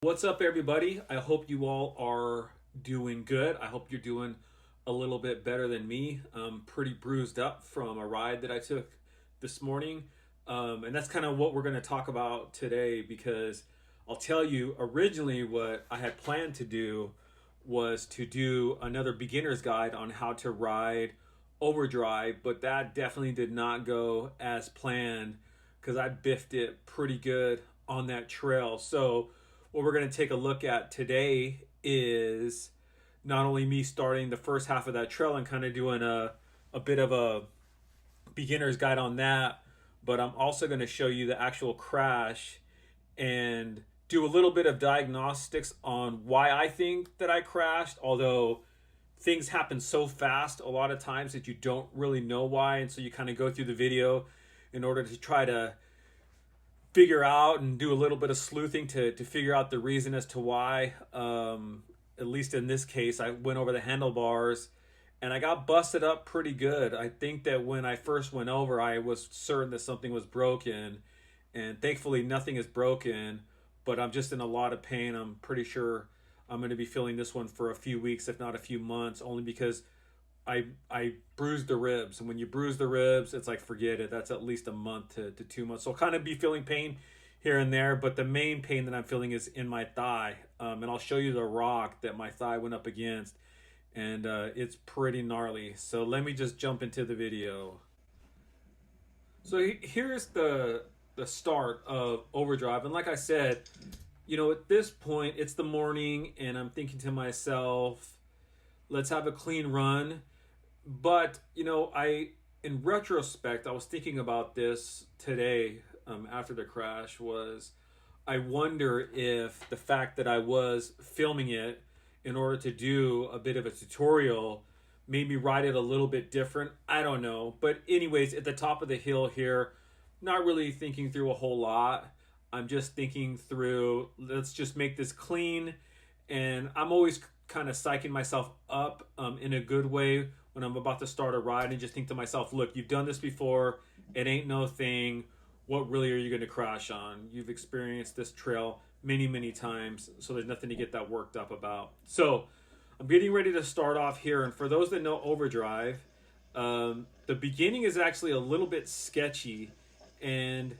What's up, everybody? I hope you all are doing good. I hope you're doing a little bit better than me. I'm pretty bruised up from a ride that I took this morning. And that's kind of what we're going to talk about today because I'll tell you, originally, what I had planned to do was to do another beginner's guide on how to ride Overdrive, but that definitely did not go as planned because I biffed it pretty good on that trail. So, what we're going to take a look at today is not only me starting the first half of that trail and kind of doing a bit of a beginner's guide on that, but I'm also going to show you the actual crash and do a little bit of diagnostics on why I think that I crashed, although things happen so fast a lot of times that you don't really know why, and so you kind of go through the video in order to try to figure out and do a little bit of sleuthing to figure out the reason as to why. At least in this case, I went over the handlebars and I got busted up pretty good. I think that when I first went over, I was certain that something was broken, and thankfully nothing is broken, but I'm just in a lot of pain. I'm pretty sure I'm going to be feeling this one for a few weeks, if not a few months, only because I bruised the ribs, and when you bruise the ribs, it's like, forget it. That's at least a month to 2 months. So I'll kind of be feeling pain here and there, but the main pain that I'm feeling is in my thigh. And I'll show you the rock that my thigh went up against, and it's pretty gnarly. So let me just jump into the video. So here's the start of Overdrive, and like I said, at this point, it's the morning, and I'm thinking to myself, let's have a clean run. But, in retrospect, I was thinking about this today after the crash I wonder if the fact that I was filming it in order to do a bit of a tutorial made me ride it a little bit different. I don't know. But anyways, at the top of the hill here, not really thinking through a whole lot. I'm just thinking through, let's just make this clean. And I'm always kind of psyching myself up in a good way when I'm about to start a ride, and just think to myself, look, you've done this before. It ain't no thing. What really are you going to crash on? You've experienced this trail many, many times, so there's nothing to get that worked up about. So I'm getting ready to start off here, and for those that know Overdrive, the beginning is actually a little bit sketchy, and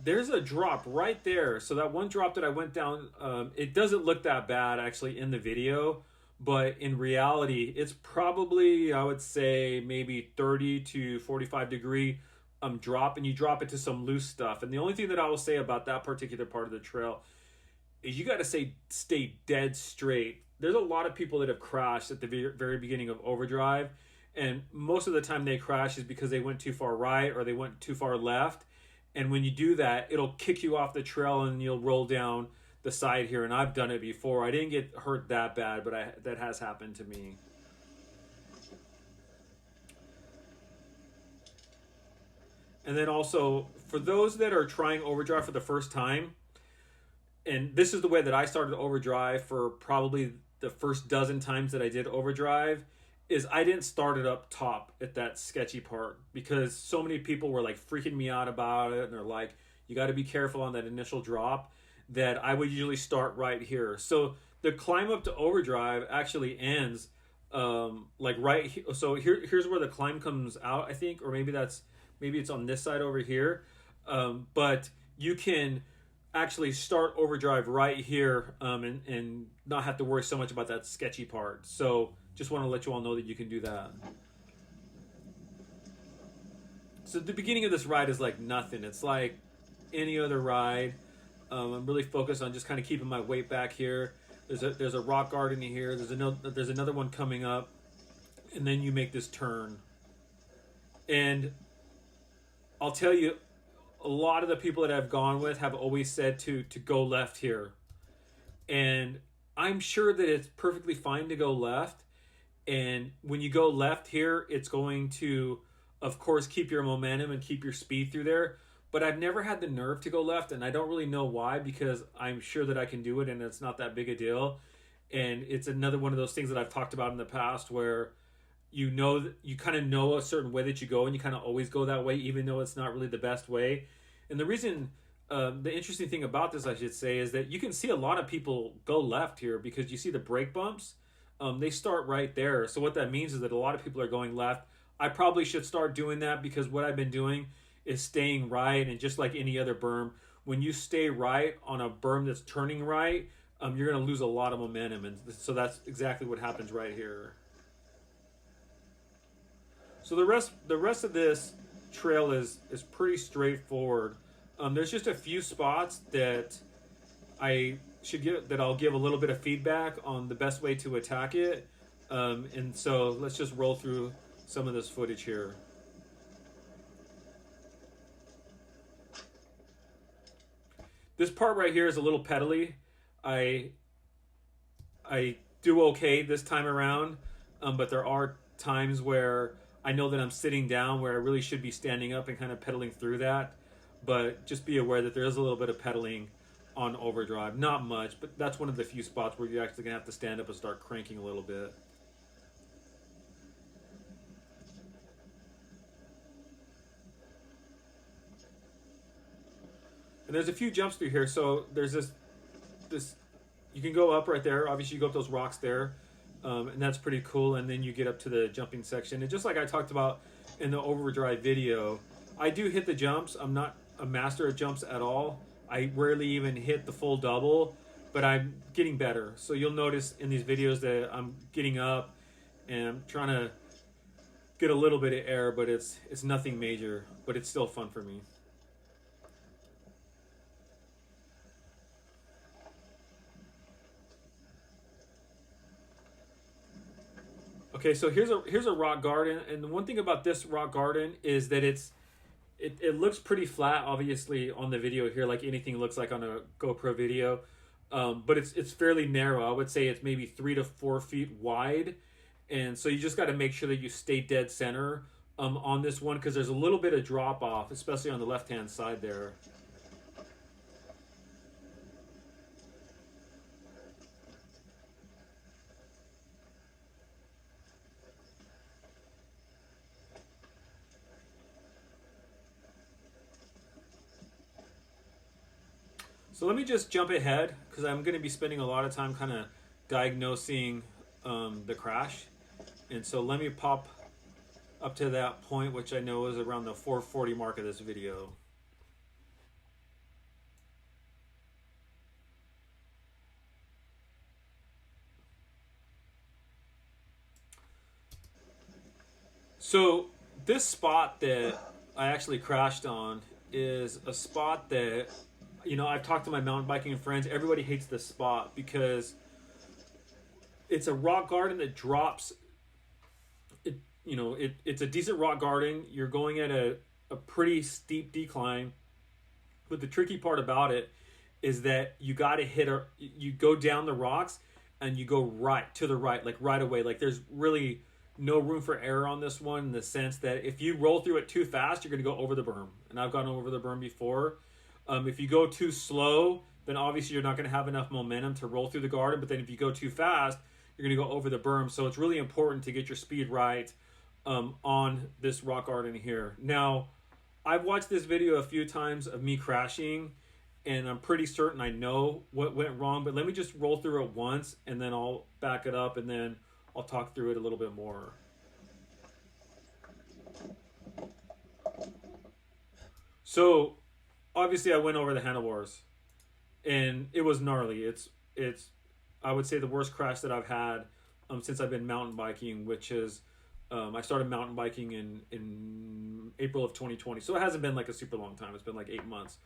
there's a drop right there. So that one drop that I went down, it doesn't look that bad actually in the video, but in reality, it's probably, I would say, maybe 30 to 45 degree drop, and you drop it to some loose stuff. And the only thing that I will say about that particular part of the trail is you got to stay dead straight. There's a lot of people that have crashed at the very beginning of Overdrive, and most of the time they crash is because they went too far right or they went too far left. And when you do that, it'll kick you off the trail and you'll roll down the side here. And I've done it before. I didn't get hurt that bad, but that has happened to me. And then also, for those that are trying Overdrive for the first time, and this is the way that I started Overdrive for probably the first dozen times that I did Overdrive, is I didn't start it up top at that sketchy part because so many people were like freaking me out about it, and they're like, you got to be careful on that initial drop, that I would usually start right here. So the climb up to Overdrive actually ends like right here. So here's where the climb comes out, I think, or maybe it's on this side over here. But you can actually start Overdrive right here and not have to worry so much about that sketchy part. So just want to let you all know that you can do that. So the beginning of this ride is like nothing. It's like any other ride. I'm really focused on just kind of keeping my weight back here. There's a rock garden here. There's another one coming up, and then you make this turn. And I'll tell you, a lot of the people that I've gone with have always said to go left here, and I'm sure that it's perfectly fine to go left. And when you go left here, it's going to, of course, keep your momentum and keep your speed through there. But I've never had the nerve to go left, and I don't really know why, because I'm sure that I can do it, and it's not that big a deal. And it's another one of those things that I've talked about in the past where you kind of know a certain way that you go, and you kind of always go that way, even though it's not really the best way. And the reason The interesting thing about this, I should say, is that you can see a lot of people go left here because you see the brake bumps. They start right there. So what that means is that a lot of people are going left. I probably should start doing that because what I've been doing is staying right. And just like any other berm, when you stay right on a berm that's turning right, you're going to lose a lot of momentum. And so that's exactly what happens right here. So the rest of this trail is pretty straightforward. There's just a few spots that I'll give a little bit of feedback on the best way to attack it. And so let's just roll through some of this footage here. This part right here is a little pedally. I do okay this time around, but there are times where I know that I'm sitting down where I really should be standing up and kind of pedaling through that. But just be aware that there is a little bit of pedaling on Overdrive. Not much, but that's one of the few spots where you're actually going to have to stand up and start cranking a little bit. And there's a few jumps through here. So there's this you can go up right there. Obviously, you go up those rocks there. And that's pretty cool. And then you get up to the jumping section. And just like I talked about in the Overdrive video, I do hit the jumps. I'm not a master of jumps at all. I rarely even hit the full double, but I'm getting better. So you'll notice in these videos that I'm getting up and I'm trying to get a little bit of air, but it's nothing major, but it's still fun for me. Okay, so here's a rock garden, and the one thing about this rock garden is that it looks pretty flat, obviously on the video here, like anything looks like on a GoPro video, but it's fairly narrow. I would say it's maybe 3 to 4 feet wide, and so you just got to make sure that you stay dead center on this one because there's a little bit of drop off, especially on the left hand side there. So let me just jump ahead because I'm going to be spending a lot of time kind of diagnosing the crash. And so let me pop up to that point, which I know is around the 440 mark of this video. So this spot that I actually crashed on is a spot that, you know, I've talked to my mountain biking friends. Everybody hates this spot because it's a rock garden that drops. It's a decent rock garden. You're going at a pretty steep decline. But the tricky part about it is that you got to you go down the rocks and you go right to the right, like right away. Like there's really no room for error on this one in the sense that if you roll through it too fast, you're going to go over the berm. And I've gone over the berm before. If you go too slow, then obviously you're not going to have enough momentum to roll through the garden. But then if you go too fast, you're going to go over the berm. So it's really important to get your speed right on this rock garden here. Now, I've watched this video a few times of me crashing, and I'm pretty certain I know what went wrong. But let me just roll through it once, and then I'll back it up, and then I'll talk through it a little bit more. So obviously I went over the handlebars and it was gnarly. It's I would say the worst crash that I've had since I've been mountain biking, which is I started mountain biking in April of 2020. So it hasn't been like a super long time. It's been like 8 months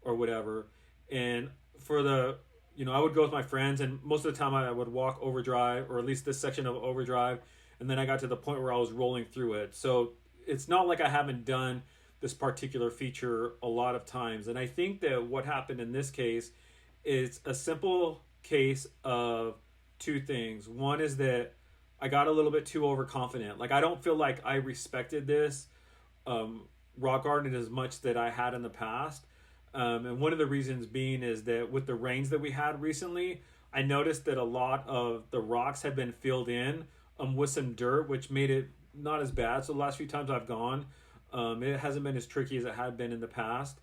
or whatever. And for I would go with my friends, and most of the time I would walk Overdrive, or at least this section of Overdrive, and then I got to the point where I was rolling through it. So it's not like I haven't done this particular feature a lot of times. And I think that what happened in this case is a simple case of two things. One is that I got a little bit too overconfident. Like I don't feel like I respected this rock garden as much that I had in the past. And one of the reasons being is that with the rains that we had recently, I noticed that a lot of the rocks had been filled in with some dirt, which made it not as bad. So the last few times I've gone, it hasn't been as tricky as it had been in the past.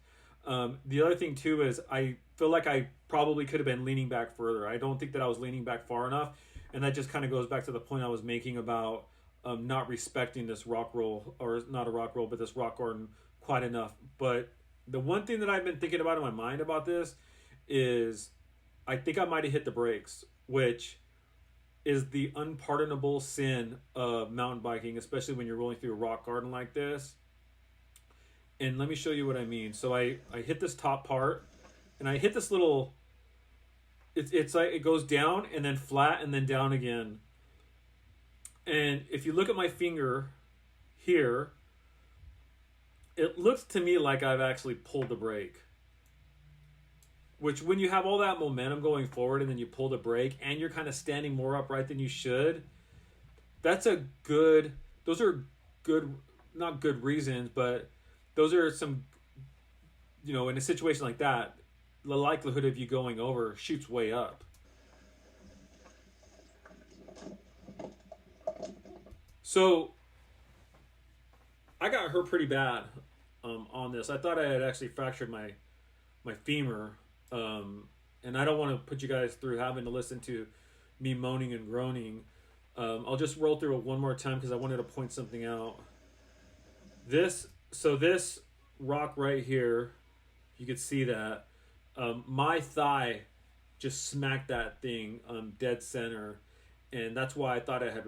The other thing too is I feel like I probably could have been leaning back further. I don't think that I was leaning back far enough, and that just kind of goes back to the point I was making about not respecting this rock roll, or not a rock roll, but this rock garden quite enough. But the one thing that I've been thinking about in my mind about this is I think I might have hit the brakes, which is the unpardonable sin of mountain biking, especially when you're rolling through a rock garden like this. And let me show you what I mean. So I hit this top part, and I hit this little, it's like it goes down and then flat and then down again. And if you look at my finger here, it looks to me like I've actually pulled the brake. Which, when you have all that momentum going forward and then you pull the brake and you're kind of standing more upright than you should, those are good, not good reasons, but those are some, in a situation like that, the likelihood of you going over shoots way up. So I got hurt pretty bad on this. I thought I had actually fractured my femur. And I don't want to put you guys through having to listen to me moaning and groaning. I'll just roll through it one more time because I wanted to point something out. This rock right here, you could see that. My thigh just smacked that thing dead center. And that's why I thought I had,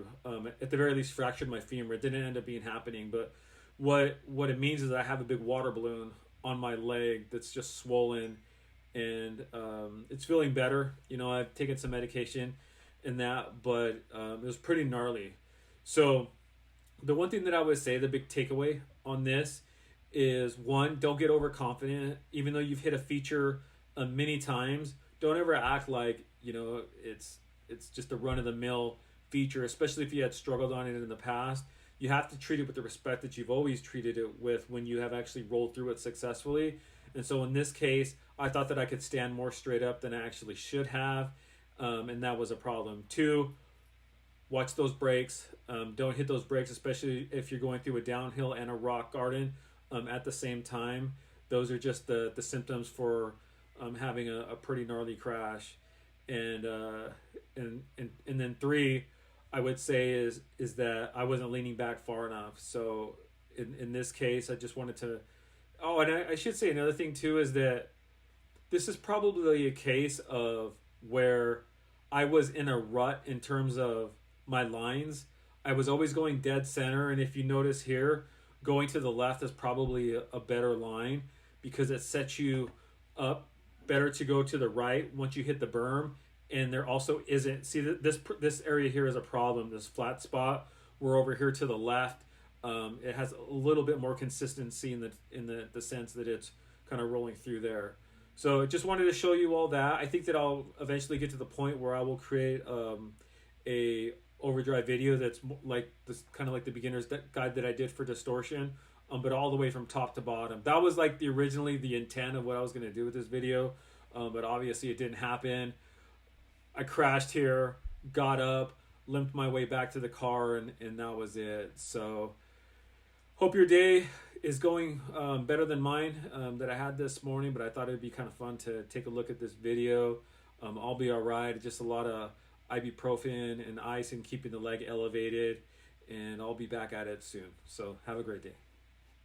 at the very least, fractured my femur. It didn't end up being happening. But what it means is I have a big water balloon on my leg that's just swollen. And it's feeling better. I've taken some medication and that, but it was pretty gnarly. So the one thing that I would say, the big takeaway on this is, one, don't get overconfident. Even though you've hit a feature many times, don't ever act like, it's just a run-of-the-mill feature, especially if you had struggled on it in the past. You have to treat it with the respect that you've always treated it with when you have actually rolled through it successfully. And so in this case, I thought that I could stand more straight up than I actually should have, and that was a problem. Two, watch those brakes. Don't hit those brakes, especially if you're going through a downhill and a rock garden at the same time. Those are just the symptoms for having a pretty gnarly crash. And then three, I would say is that I wasn't leaning back far enough. So in this case, I just wanted to. Oh, and I should say another thing too is that this is probably a case of where I was in a rut in terms of my lines. I was always going dead center, and if you notice here, going to the left is probably a better line because it sets you up better to go to the right once you hit the berm. And there also isn't, see, this area here is a problem, this flat spot. We're over here to the left. It has a little bit more consistency in the sense that it's kind of rolling through there. So just wanted to show you all that. I think that I'll eventually get to the point where I will create a Overdrive video that's like this, kind of like the beginner's guide that I did for distortion, but all the way from top to bottom. That was like originally the intent of what I was going to do with this video, but obviously it didn't happen. I crashed here, got up, limped my way back to the car, and that was it. So hope your day is going better than mine that I had this morning, but I thought it'd be kind of fun to take a look at this video. I'll be all right. Just a lot of ibuprofen and ice and keeping the leg elevated, and I'll be back at it soon. So have a great day.